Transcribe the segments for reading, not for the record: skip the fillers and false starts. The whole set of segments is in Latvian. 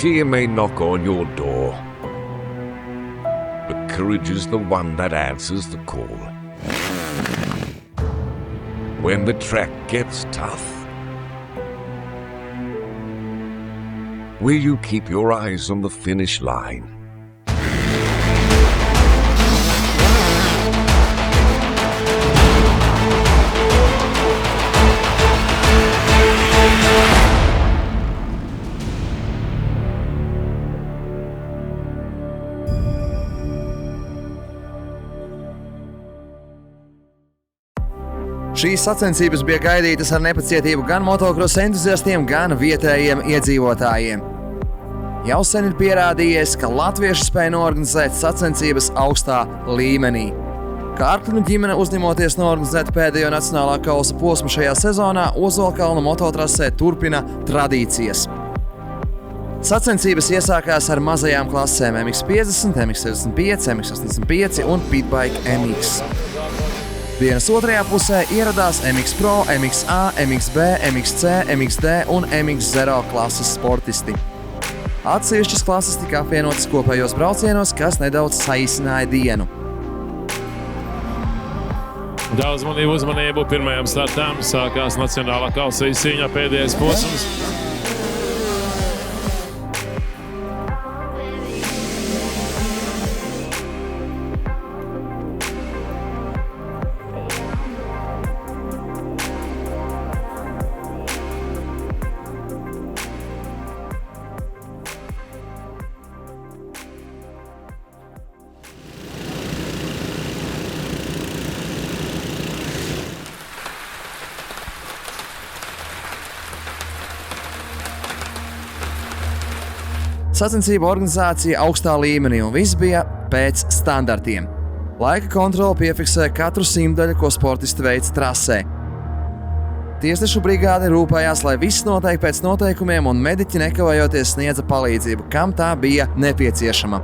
Fear may knock on your door, but courage is the one that answers the call. When the track gets tough, will you keep your eyes on the finish line? Šīs sacensības bija gaidītas ar nepacietību gan motokrosa entuziastiem, gan vietējiem iedzīvotājiem. Jau sen ir pierādījies, ka latvieši spēj noorganizēt sacensības augstā līmenī. Kārkliņu ģimene uzņemoties noorganizēt pēdējo nacionālā kausa posmu šajā sezonā, Ozolkalna mototrasē turpina tradīcijas. Sacensības iesākās ar mazajām klasēm MX50, MX65, MX85 un Pitbike MX. Dienas otrajā pusē ieradās MX Pro, MXA, MXB, MXC, MXD un MX0 klases sportisti. Atsevišķas klases tika apvienotas kopējos braucienos, kas nedaudz saīsināja dienu. Daudz uzmanību pirmajam startām sākās nacionālā kausa izcīņā pēdējais posms. Sacensību organizācija augstā līmenī un viss bija pēc standartiem. Laika kontrole piefiksē katru simtdaļu, ko sportisti veic trasē. Tiesnešu brigāde rūpējās, lai viss notiek pēc noteikumiem un mediķi nekavējoties sniedza palīdzību, kam tā bija nepieciešama.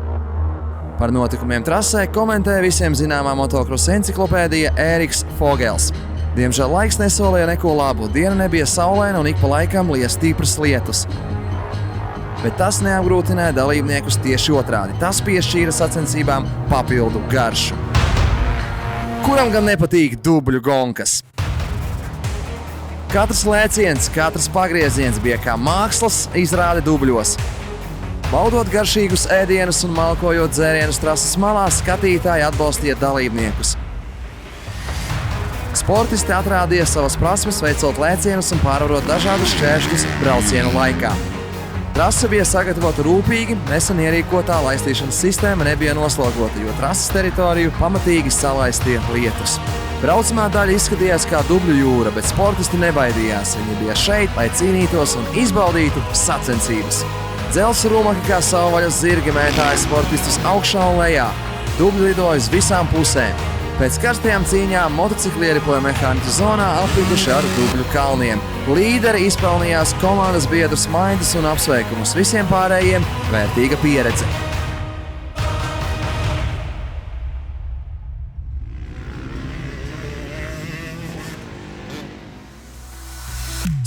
Par notikumiem trasē komentē visiem zināmā motokrosa enciklopēdija Ēriks Fogels. Diemžēl laiks nesolīja neko labu, diena nebija saulaina un ik pa laikam lija stipras lietus. Bet tas neapgrūtināja dalībniekus tieši otrādi. Tas piešķīra sacensībām papildu garšu. Kuram gan nepatīk dubļu gonkas? Katrs lēciens, katrs pagrieziens bija kā mākslas izrāde dubļos. Baudot garšīgus ēdienus un malkojot dzērienus trases malā, skatītāji atbalstīja dalībniekus. Sportisti atrādīja savas prasmes, veicot lēcienus un pārvarot dažādus šķēršļus braucienu laikā. Trase bija sagatavota rūpīgi, nesen ierīkotā laistīšanas sistēma nebija noslogota, jo trases teritoriju pamatīgi salaistīja lietus. Braucamā daļa izskatījās kā dubļu jūra, bet sportisti nebaidījās. Viņi bija šeit, lai cīnītos un izbaudītu sacensības. Dzelzs rūmaki kā savvaļas zirgi mētāja sportistus augšā un lejā. Dubļi lidoja uz visām pusēm. Pēc karstajām cīņām motociklieri poja mehāniķu zonā apvituši ar dubļu kalniem. Līderi izpelnījās komandas biedru smaidus un apsveikumus. Visiem pārējiem vērtīga pieredze.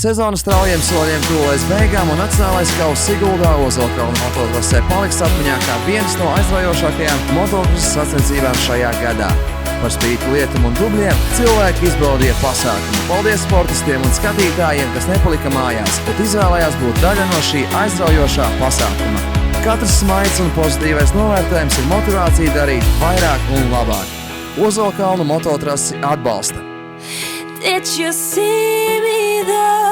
Sezona straujiem soļiem tuvojas beigām un nacionālais kauss Siguldā Ozolkalna mototrasē paliks atmiņā kā viens no aizraujošākajām motokrosa sacensībām šajā gadā. Par spīti lietum un dubļiem cilvēki izbaudīja pasākumu. Paldies sportistiem un skatītājiem, kas nepalika mājās, bet izvēlējās būt daļa no šī aizraujošā pasākuma. Katrs smaids un pozitīvais novērtējums ir motivācija darīt vairāk un labāk. Ozolkalnu mototrasi atbalsta. Did you see me though?